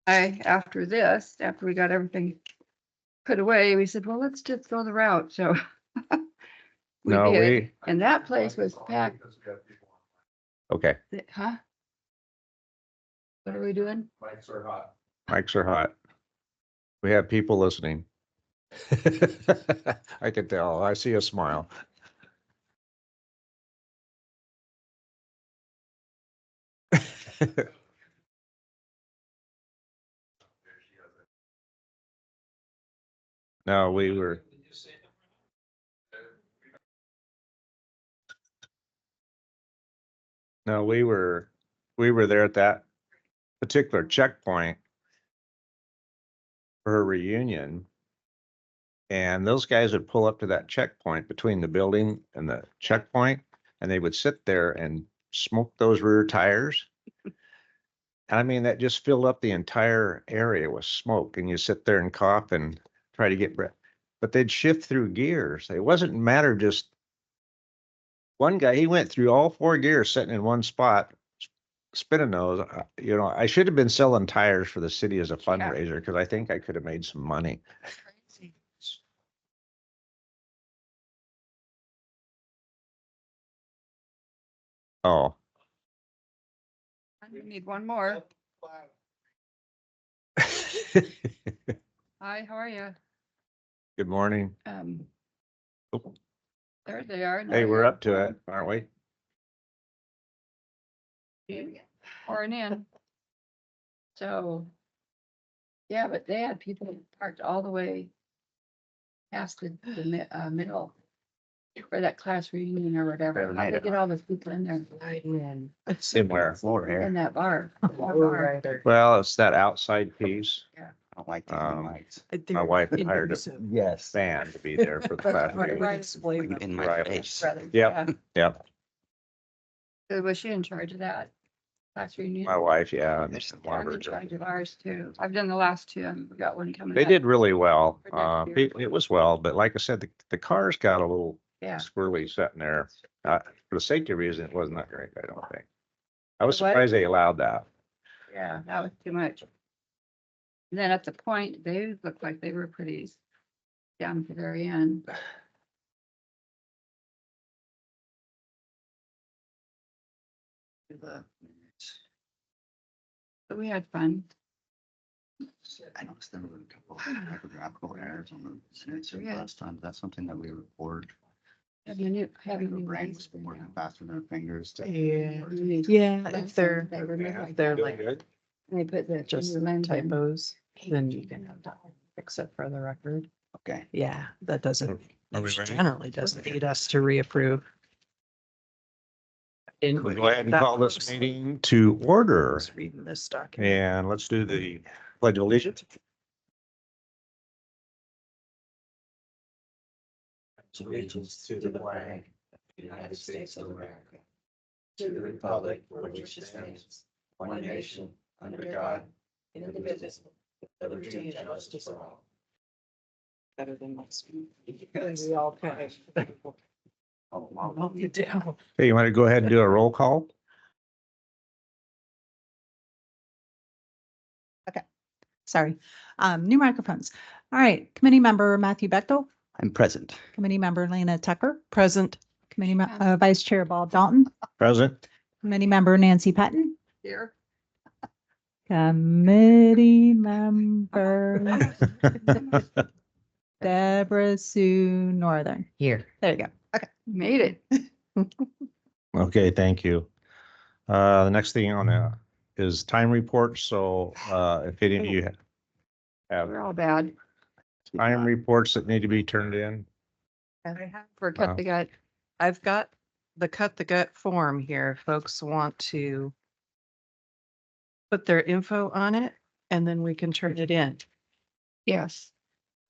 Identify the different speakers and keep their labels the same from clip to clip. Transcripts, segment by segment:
Speaker 1: after this, after we got everything put away, we said, well, let's just go the route. So we
Speaker 2: No,
Speaker 1: did. And that place was packed.
Speaker 2: Okay,
Speaker 1: Huh? What are we doing?
Speaker 2: mics are hot. We have people listening. I can tell. I see a smile. No, we were. No, we were there at that particular checkpoint for her reunion. And those guys would pull up to that checkpoint between the building and the checkpoint, and they would sit there and smoke those rear tires. And I mean, that just filled up the entire area with smoke, and you sit there and cough and try to get breath. But they'd shift through gears. It wasn't a matter of just one guy, he went through all 4 gears sitting in one spot, spinning those. You know, I should have been selling tires for the city as a fundraiser because I think I could have made some money. Oh,
Speaker 1: I need one more. Hi, how are you?
Speaker 2: good morning. Oh.
Speaker 1: There they are.
Speaker 2: Hey, we're up to it, aren't we?
Speaker 1: Pouring in. So, yeah, but they had people parked all the way past the middle for that class reunion or whatever. How they get all those people in there?
Speaker 2: Somewhere.
Speaker 1: In that bar. That bar.
Speaker 2: Well, it's that outside piece.
Speaker 1: Yeah.
Speaker 3: I don't like
Speaker 2: Um,
Speaker 3: lights
Speaker 2: My wife had hired a
Speaker 3: yes
Speaker 2: band to be there for the class. reunion.
Speaker 3: in my
Speaker 2: Right.
Speaker 3: face.
Speaker 2: Yep, yep.
Speaker 1: So was she in charge of that class reunion?
Speaker 2: My wife, yeah. and
Speaker 3: There's
Speaker 2: one of
Speaker 1: I'm
Speaker 2: her
Speaker 1: in
Speaker 2: children.
Speaker 1: charge of ours too. I've done the last two and we got one coming
Speaker 2: They
Speaker 1: up.
Speaker 2: did really well.
Speaker 1: For next year.
Speaker 2: It was well, but like I said, the cars got a little
Speaker 1: Yeah.
Speaker 2: squirrely sitting there. For the safety reason, it wasn't that great, I don't think. I was
Speaker 1: The what?
Speaker 2: surprised they allowed that.
Speaker 1: Yeah, that was too much. And then at the point, they looked like they were pretty down at the very end. But we had fun.
Speaker 3: I noticed there were a couple of typographical errors on the signature
Speaker 1: Yeah.
Speaker 3: last time. That's something that we report.
Speaker 1: Having a new
Speaker 3: Our
Speaker 1: license
Speaker 3: brains working
Speaker 1: now.
Speaker 3: faster than our fingers.
Speaker 4: Yeah,
Speaker 1: You need
Speaker 4: yeah,
Speaker 1: license,
Speaker 4: if they're,
Speaker 1: they remove
Speaker 4: if they're
Speaker 1: that.
Speaker 4: like
Speaker 2: Good.
Speaker 1: And they put the
Speaker 4: just
Speaker 1: new lens in.
Speaker 4: typos, then you can fix it for the record.
Speaker 3: Okay.
Speaker 4: Yeah, that doesn't,
Speaker 2: Are we
Speaker 4: that
Speaker 2: ready?
Speaker 4: generally doesn't need us to reapprove.
Speaker 2: We'll go ahead and call this meeting to order,
Speaker 4: Just reading this document.
Speaker 2: and let's do the pledge of allegiance.
Speaker 3: Allegiance to the flag of the United States of America, to the republic for which it stands, one nation, under God, indivisible, with liberty and justice for all.
Speaker 4: Better than most. We all kind of. Oh, you do.
Speaker 2: Hey, you want to go ahead and do a roll call?
Speaker 5: Sorry. New microphones. All right. Committee member Matthew Bechtel,
Speaker 3: I'm present.
Speaker 5: committee member Lena Tucker,
Speaker 4: Present.
Speaker 5: committee vice chair Bob Dalton,
Speaker 2: Present.
Speaker 5: committee member Nancy Patton,
Speaker 1: Here.
Speaker 5: committee member Deborah Sue Northern.
Speaker 4: Here.
Speaker 5: There you go. Okay.
Speaker 1: Made it.
Speaker 2: Okay, thank you. The next thing on is time reports. So if any of you have
Speaker 1: We're all bad.
Speaker 2: time reports that need to be turned in.
Speaker 1: For cut the gut.
Speaker 4: I've got the cut the gut form here. Folks want to put their info on it and then we can turn it in.
Speaker 1: Yes.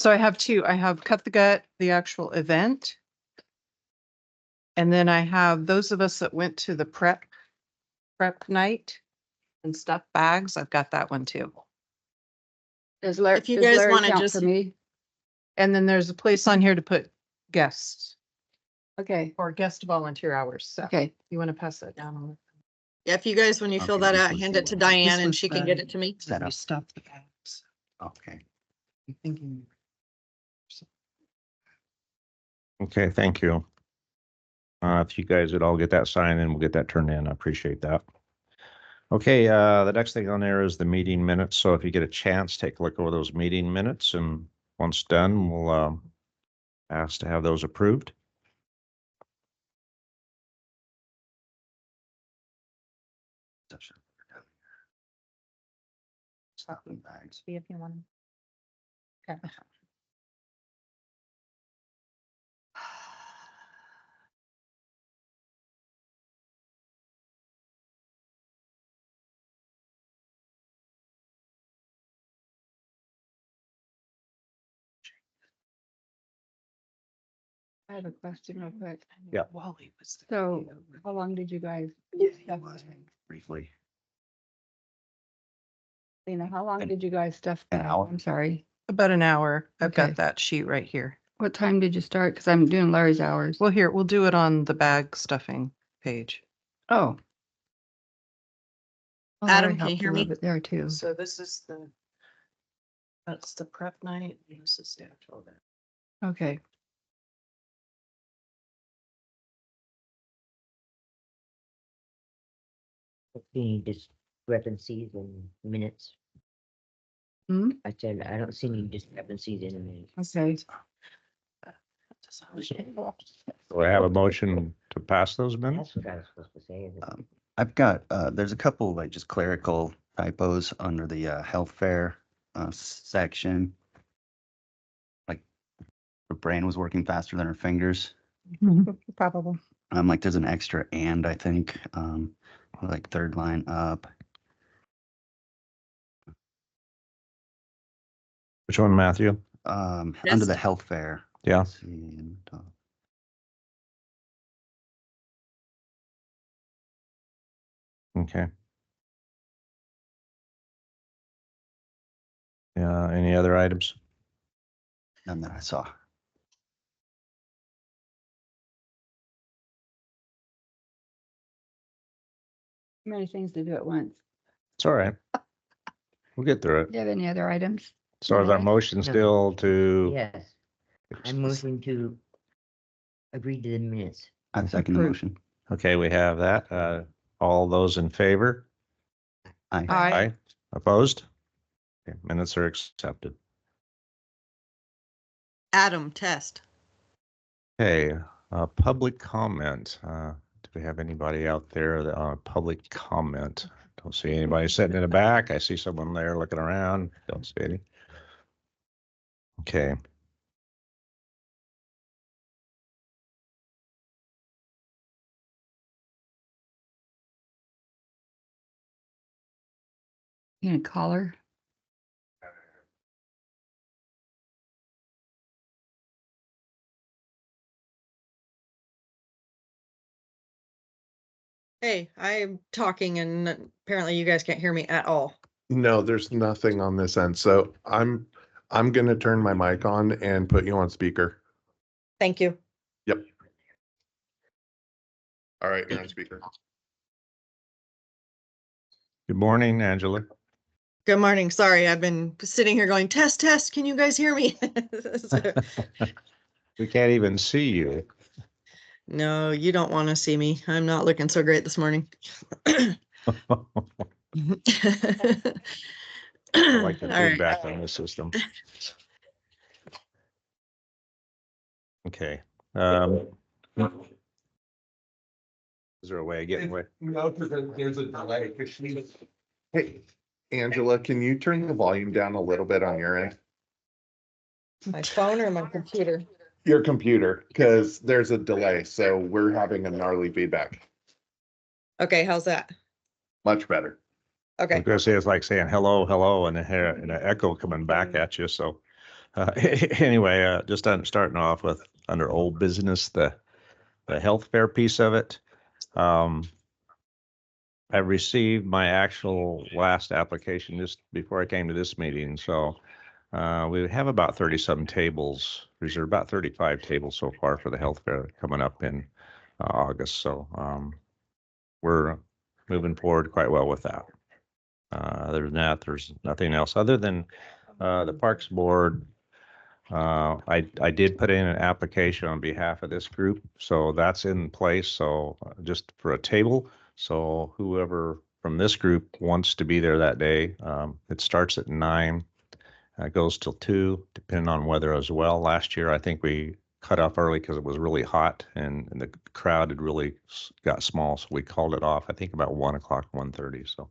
Speaker 4: So I have two. I have cut the gut, the actual event. And then I have those of us that went to the prep night and stuff bags. I've got that one too.
Speaker 1: Does Larry,
Speaker 4: If you
Speaker 1: does
Speaker 4: guys
Speaker 1: Larry
Speaker 4: wanna
Speaker 1: count
Speaker 4: just-
Speaker 1: for me?
Speaker 4: And then there's a place on here to put guests
Speaker 1: Okay,
Speaker 4: or guest volunteer hours. So
Speaker 1: okay.
Speaker 4: you want to pass that down on?
Speaker 6: Yeah, if you guys, when you fill
Speaker 3: Okay,
Speaker 6: that
Speaker 3: this
Speaker 6: out,
Speaker 3: was
Speaker 6: hand
Speaker 3: the
Speaker 6: it to
Speaker 3: one.
Speaker 6: Diane
Speaker 4: This
Speaker 6: and
Speaker 4: was
Speaker 6: she can
Speaker 4: the-
Speaker 6: get it to me.
Speaker 3: Set
Speaker 4: You
Speaker 3: up.
Speaker 4: stuff the bags.
Speaker 3: Okay.
Speaker 4: I'm thinking.
Speaker 2: Okay, thank you. If you guys would all get that signed and we'll get that turned in, I appreciate that. Okay, the next thing on there is the meeting minutes. So if you get a chance, take a look over those meeting minutes, and once done, we'll ask to have those approved.
Speaker 3: Shopping bags.
Speaker 5: See if you want. Okay.
Speaker 1: I have a question real quick.
Speaker 2: Yeah.
Speaker 4: Wally was.
Speaker 1: So how long did you guys?
Speaker 3: Briefly.
Speaker 1: Lena, how long
Speaker 3: An-
Speaker 1: did you guys stuff?
Speaker 3: an
Speaker 1: that?
Speaker 3: hour.
Speaker 1: I'm sorry.
Speaker 4: About an hour. I've
Speaker 1: Okay.
Speaker 4: got that sheet right here.
Speaker 1: What time did you start? Because I'm doing Larry's hours.
Speaker 4: Well, here, we'll do it on the bag stuffing page.
Speaker 1: Oh. Well,
Speaker 6: Adam,
Speaker 1: Larry
Speaker 6: can you
Speaker 1: helped a
Speaker 6: hear
Speaker 1: little
Speaker 6: me?
Speaker 1: bit there too.
Speaker 4: So this is that's the prep night. And this is the actual event.
Speaker 1: Okay.
Speaker 7: Any discrepancies in minutes?
Speaker 1: Hmm?
Speaker 7: I said, I don't see any discrepancies in the minutes.
Speaker 1: Okay.
Speaker 2: Do I have a motion to pass those minutes?
Speaker 7: That's what I was supposed to say. Isn't it?
Speaker 3: I've got, there's a couple like just clerical typos under the health fair section. Like her brain was working faster than her fingers.
Speaker 5: Probable.
Speaker 3: Like there's an extra and I think, like third line up.
Speaker 2: Which one, Matthew?
Speaker 3: Under the
Speaker 6: Test.
Speaker 3: health fair.
Speaker 2: Yeah.
Speaker 3: Let's see, and,
Speaker 2: Okay. Yeah, any other items?
Speaker 3: none that I saw.
Speaker 1: Many things to do at once.
Speaker 2: It's all right. We'll get through it.
Speaker 1: Do you have any other items?
Speaker 2: So is our
Speaker 1: Okay.
Speaker 2: motion
Speaker 7: No.
Speaker 2: still to?
Speaker 7: Yes, I'm moving to agree to the minutes.
Speaker 3: I second the
Speaker 1: Approved.
Speaker 3: motion.
Speaker 2: Okay, we have that. All those in favor?
Speaker 3: Aye.
Speaker 1: Aye.
Speaker 2: Opposed? Okay, minutes are accepted.
Speaker 6: Adam, test.
Speaker 2: Okay, public comment. Do we have anybody out there that public comment? Don't see anybody sitting in the back. I see someone there looking around. Don't see any. Okay.
Speaker 1: You gonna call her?
Speaker 6: Hey, I'm talking and apparently you guys can't hear me at all.
Speaker 8: No, there's nothing on this end. So I'm gonna turn my mic on and put you on speaker.
Speaker 6: Thank you.
Speaker 8: Yep. All right, you're on speaker.
Speaker 2: Good morning, Angela.
Speaker 6: Good morning. Sorry, I've been sitting here going, test, test. Can you guys hear me? So-
Speaker 2: We can't even see you.
Speaker 6: No, you don't want to see me. I'm not looking so great this morning.
Speaker 2: I like the
Speaker 6: All right.
Speaker 2: feedback on the system. Okay. Is there a way of getting away?
Speaker 8: No, because there's a delay. Hey, Angela, can you turn the volume down a little bit on your end?
Speaker 6: My phone or my computer?
Speaker 8: Your computer, because there's a delay, so we're having a gnarly feedback.
Speaker 6: Okay, how's that?
Speaker 8: Much better.
Speaker 2: I
Speaker 6: Okay.
Speaker 2: was gonna say, it's like saying hello, hello, and an echo coming back at you. So anyway, just starting off with under old business, the health fair piece of it. I received my actual last application just before I came to this meeting. So we have about 30-some tables, reserved about 35 tables so far for the health fair coming up in August. So we're moving forward quite well with that. Other than that, there's nothing else other than, the Parks Board. I did put in an application on behalf of this group, so that's in place. So just for a table. So whoever from this group wants to be there that day, it starts at 9. Goes till 2, depending on weather as well. Last year, I think we cut off early because it was really hot and the crowd had really got small. So we called it off, I think about 1 o'clock, 1:30. So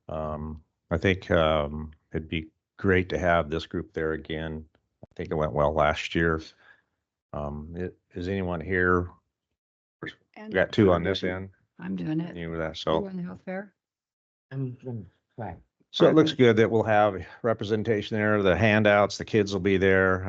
Speaker 2: I think it'd be great to have this group there again. I think it went well last year. Is anyone here? We
Speaker 1: And
Speaker 2: got 2 on this end.
Speaker 1: I'm doing it.
Speaker 2: Any of that?
Speaker 1: You
Speaker 2: So.
Speaker 1: on the health fair?
Speaker 7: I'm gonna try.
Speaker 2: So it looks good that we'll have representation there. The handouts, the kids will be there.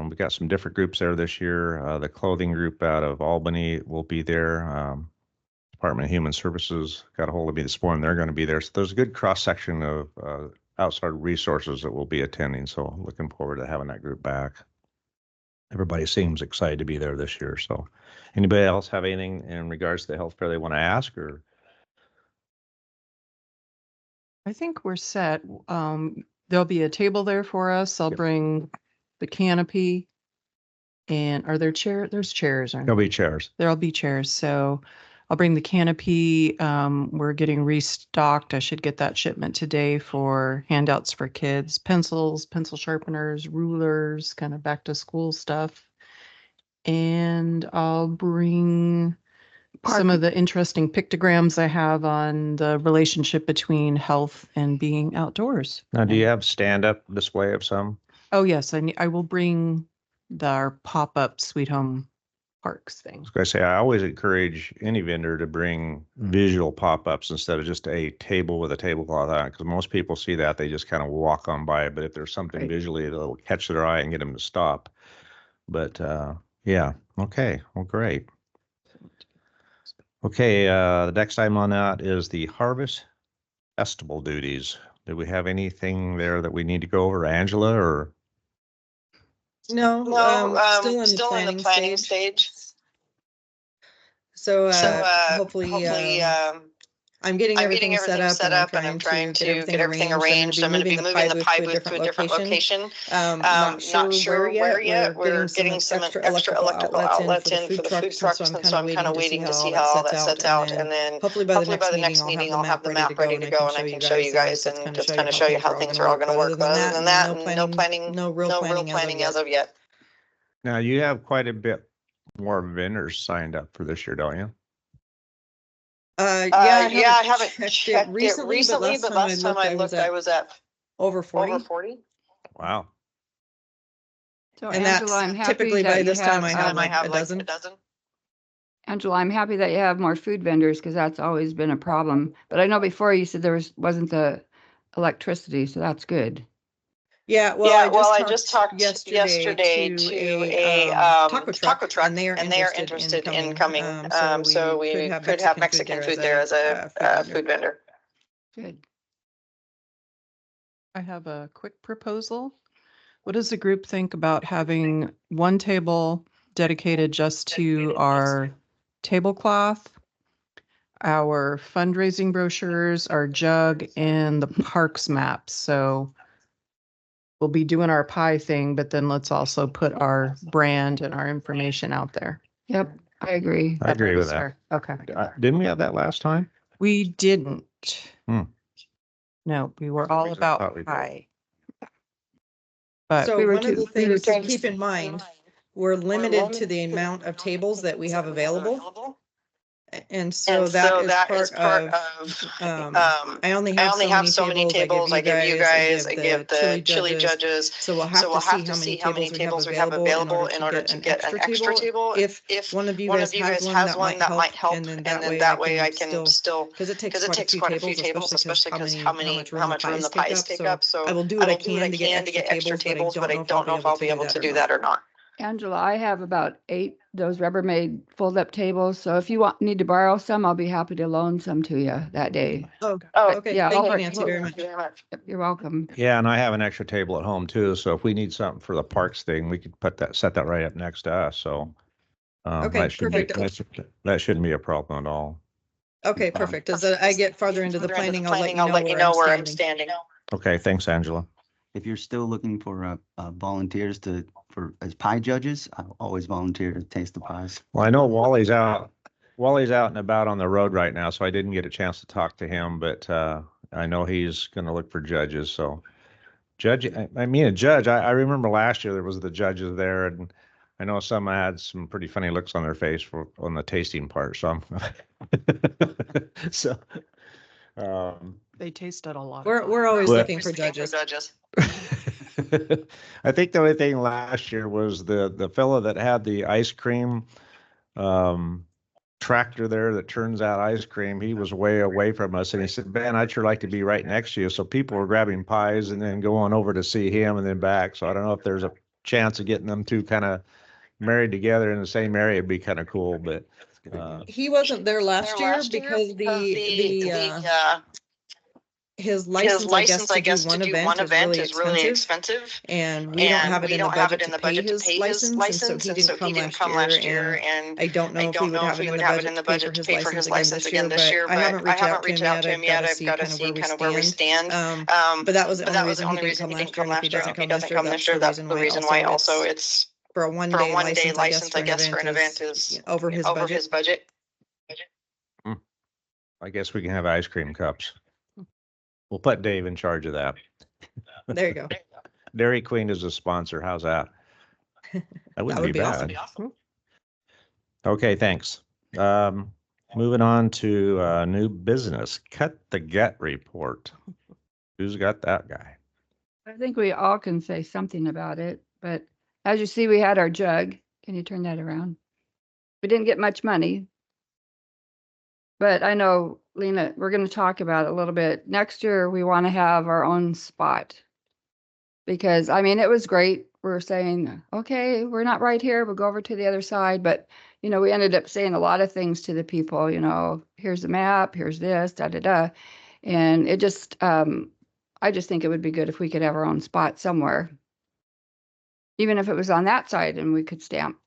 Speaker 2: We got some different groups there this year. The clothing group out of Albany will be there. Department of Human Services got a hold of me this morning. They're going to be there. So there's a good cross section of outside resources that will be attending. So looking forward to having that group back. Everybody seems excited to be there this year. So anybody else have anything in regards to the health fair they want to ask or?
Speaker 4: I think we're set. There'll be a table there for us. I'll
Speaker 2: Yep.
Speaker 4: bring the canopy. And are there there's chairs, aren't
Speaker 2: There'll
Speaker 4: there?
Speaker 2: be chairs.
Speaker 4: There'll be chairs. So I'll bring the canopy. We're getting restocked. I should get that shipment today for handouts for kids, pencils, pencil sharpeners, rulers, kind of back to school stuff. And I'll bring some of the interesting pictograms I have on the relationship between health and being outdoors.
Speaker 2: Now, do you have stand-up display of some?
Speaker 4: Oh, yes, I will bring our pop-up Sweet Home Parks thing.
Speaker 2: I was gonna say, I always encourage any vendor to bring visual pop-ups instead of just a table with a tablecloth on it, because most people see that, they just kind of walk on by it. But if there's something
Speaker 1: Right.
Speaker 2: visually that'll catch their eye and get them to stop. But yeah, okay, well, great. Okay, the next item on that is the Harvest Festival duties. Do we have anything there that we need to go over, Angela, or?
Speaker 6: No, still in the planning stage. So, hopefully, I'm getting everything set up and I'm trying to get everything arranged. I'm gonna be moving the pie booth to a different location. Not sure where yet. We're getting some extra electrical outlets in for the food trucks, and so I'm kind of waiting to see how all that sets out. And then hopefully by the next meeting, I'll have the map ready to go and I can show you guys and just kind of show you how things are all gonna work. But other than that, no real planning as of yet.
Speaker 2: Now, you have quite a bit more vendors signed up for this year, don't you?
Speaker 6: Yeah, I haven't checked it recently, but last time I looked, I was at over 40.
Speaker 2: Wow.
Speaker 1: So
Speaker 6: And
Speaker 1: Angela, I'm
Speaker 6: that's
Speaker 1: happy
Speaker 6: typically
Speaker 1: that
Speaker 6: by
Speaker 1: you
Speaker 6: this time I
Speaker 1: have,
Speaker 6: have like a dozen.
Speaker 1: Angela, I'm happy that you have more food vendors because that's always been a problem. But I know before you said there wasn't the electricity, so that's good.
Speaker 6: Yeah, I just talked yesterday to a taco truck, and they are interested in coming. So we could have Mexican food there as a food vendor.
Speaker 1: Good.
Speaker 4: I have a quick proposal. What does the group think about having one table dedicated just to our tablecloth, our fundraising brochures, our jug, and the parks maps? So we'll be doing our pie thing, but then let's also put our brand and our information out there.
Speaker 1: Yep, I agree.
Speaker 2: I agree with that.
Speaker 4: Okay.
Speaker 2: Didn't we have that last time?
Speaker 4: We didn't.
Speaker 2: Hmm.
Speaker 4: No, we were
Speaker 2: For some
Speaker 4: all
Speaker 2: reason, I thought
Speaker 4: about
Speaker 2: we did.
Speaker 4: pie. But
Speaker 6: So
Speaker 1: we were
Speaker 6: one of
Speaker 1: too-
Speaker 6: the
Speaker 1: we were
Speaker 6: things to
Speaker 1: too-
Speaker 6: keep in mind, we're limited to the amount of tables that we have available. And so that is part of, I only have so many tables. I give you guys, I give the chili judges.
Speaker 5: So we'll
Speaker 6: have to see how many tables we have available in order to get an extra table.
Speaker 5: If
Speaker 6: If
Speaker 5: one of you
Speaker 6: one
Speaker 5: guys
Speaker 6: of you guys has one that might help, and then that way I can still,
Speaker 5: because it
Speaker 6: because
Speaker 5: takes
Speaker 6: it takes quite a few tables, especially because how much room the pies take up. So
Speaker 5: I will do
Speaker 6: I
Speaker 5: what I
Speaker 6: will do what I
Speaker 5: can
Speaker 6: can to get extra tables, but I don't know if I'll be able to do that or not.
Speaker 1: Angela, I have about 8 those Rubbermaid fold-up tables. So if you need to borrow some, I'll be happy to loan some to you that day.
Speaker 6: Oh,
Speaker 1: But
Speaker 6: okay.
Speaker 1: yeah,
Speaker 6: Thank
Speaker 1: I'll-
Speaker 6: you, Nancy, very much.
Speaker 1: Yep, you're welcome.
Speaker 2: Yeah, and I have an extra table at home too. So if we need something for the parks thing, we could set that right up next to us. So
Speaker 6: Okay,
Speaker 2: that shouldn't be,
Speaker 6: perfect.
Speaker 2: that shouldn't be a problem at all.
Speaker 6: Okay, perfect. As I get farther into the planning, I'll let you know where I'm standing.
Speaker 2: Okay, thanks, Angela.
Speaker 9: If you're still looking for volunteers as pie judges, I'll always volunteer to taste the pies.
Speaker 2: Well, I know Wally's out. Wally's out and about on the road right now, so I didn't get a chance to talk to him, but I know he's going to look for judges. So a judge, I remember last year there was the judges there, and I know some had some pretty funny looks on their face on the tasting part. So so
Speaker 4: They tasted a lot.
Speaker 6: We're always
Speaker 2: But-
Speaker 6: looking for judges.
Speaker 2: I think the only thing last year was the fellow that had the ice cream tractor there that turns out ice cream. He was way away from us, and he said, "Ben, I'd sure like to be right next to you." So people were grabbing pies and then going over to see him and then back. So I don't know if there's a chance of getting them two kind of married together in the same area. It'd be kind of cool, but
Speaker 6: He wasn't there last year because his license, I guess, to do one event is really expensive. And we don't have it in the budget to pay his license. And so he didn't come last year. And I don't know if we would have it in the budget to pay for his license again this year. But I haven't reached out to him yet. I've got to see kind of where we stand. But that was the only reason he didn't come last year. If he doesn't come this year, that's the reason why also it's for a one-day license, I guess, for an event is over his budget.
Speaker 2: I guess we can have ice cream cups. We'll put Dave in charge of that.
Speaker 6: There you go.
Speaker 2: Dairy Queen is a sponsor. How's that? That wouldn't
Speaker 6: would
Speaker 2: be
Speaker 6: be
Speaker 2: bad.
Speaker 6: awesome.
Speaker 2: Okay, thanks. Moving on to new business. Cut the Gut report. Who's got that guy?
Speaker 1: I think we all can say something about it, but as you see, we had our jug. Can you turn that around? We didn't get much money. But I know, Lena, we're going to talk about it a little bit. Next year, we want to have our own spot. Because, I mean, it was great. We're saying, okay, we're not right here. We'll go over to the other side. But, you know, we ended up saying a lot of things to the people, you know, here's the map, here's this, da, da, da. And it just, I just think it would be good if we could have our own spot somewhere. Even if it was on that side and we could stamp,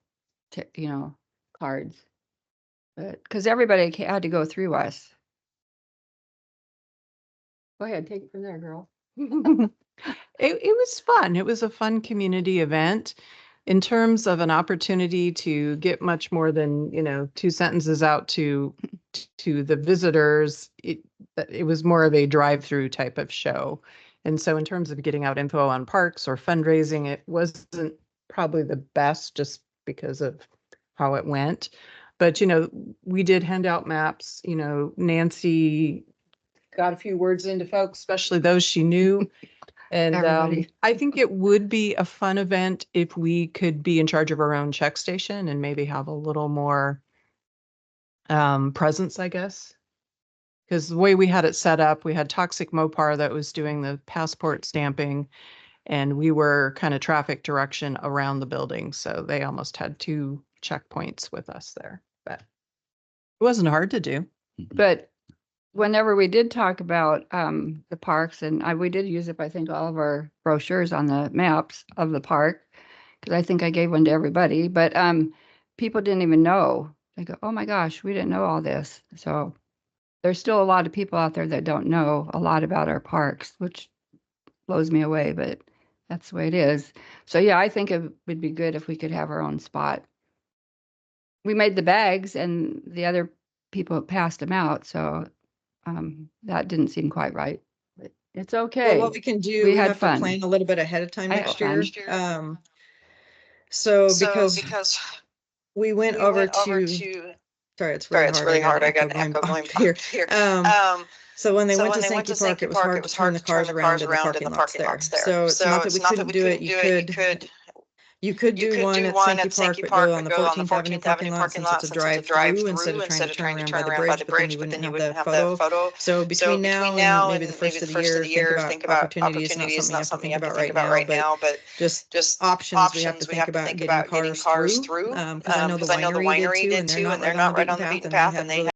Speaker 1: you know, cards. But because everybody had to go through us. Go ahead, take it from there, girl.
Speaker 4: It was fun. It was a fun community event in terms of an opportunity to get much more than, you know, 2 sentences out to the visitors. It was more of a drive-through type of show. And so in terms of getting out info on parks or fundraising, it wasn't probably the best just because of how it went. But, you know, we did hand out maps. You know, Nancy got a few words into folks, especially those she knew. And I think it would be a fun event if we could be in charge of our own check station and maybe have a little more presence, I guess. Because the way we had it set up, we had Toxic Mopar that was doing the passport stamping, and we were kind of traffic direction around the building. So they almost had 2 checkpoints with us there. But it wasn't hard to do.
Speaker 1: But whenever we did talk about the parks, and we did use up, I think, all of our brochures on the maps of the park, because I think I gave one to everybody. But people didn't even know. They go, oh my gosh, we didn't know all this. So there's still a lot of people out there that don't know a lot about our parks, which blows me away, but that's the way it is. So yeah, I think it would be good if we could have our own spot. We made the bags and the other people passed them out. So that didn't seem quite right, but it's okay.
Speaker 6: Well, what we can do,
Speaker 1: We
Speaker 6: we
Speaker 1: had
Speaker 6: have to
Speaker 1: fun.
Speaker 6: plan a little bit ahead of time
Speaker 1: I had
Speaker 6: next
Speaker 1: fun.
Speaker 6: year. So because we went over to, sorry, it's really hard. I got an echo going here. So when they went to Sankey Park, it was hard to turn the cars around in the parking lots there. So it's not that we couldn't do it. You could do one at Sankey Park, but go on the 14th Avenue parking lot since it's a drive-through instead of trying to turn around by the bridge, but then you wouldn't have the photo. So between now and maybe the first of the year, think about opportunity is not something you have to think about right now, but just options we have to think about getting cars through. Because I know the winery did too, and they're not right on the beaten path, and they